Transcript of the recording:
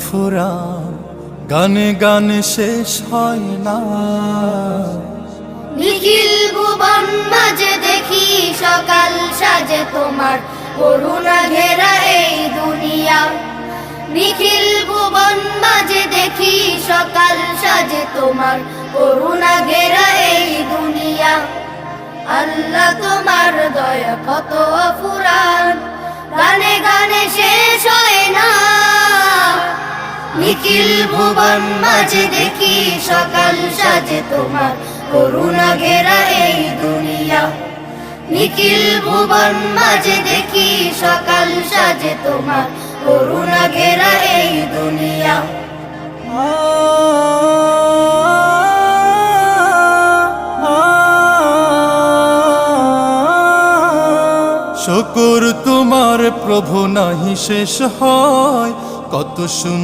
অফুরান, গানে গানে শেষ হয় না। নিখিল ভুবন মাঝে দেখি সকাল সাজে তোমার করুণা ঘেরা এই দুনিয়া। নিখিল ভুবন মাঝে দেখি সকাল সাজে তোমার করুণা ঘেরা এই দুনিয়া। আল্লাহ তোমার দয়া কত অফুরান, গানে গানে শেষ হয় না। নিখিল ভুবন মাঝে দেখি সকাল সাজে তোমার করুণা ঘেরা এই দুনিয়া। নিখিল ভুবন মাঝে দেখি সকাল সাজে তোমার করুণা ঘেরা এই দুনিয়া। শুকর তোমার প্রভু নাহি শেষ হয়, কত সুন্দর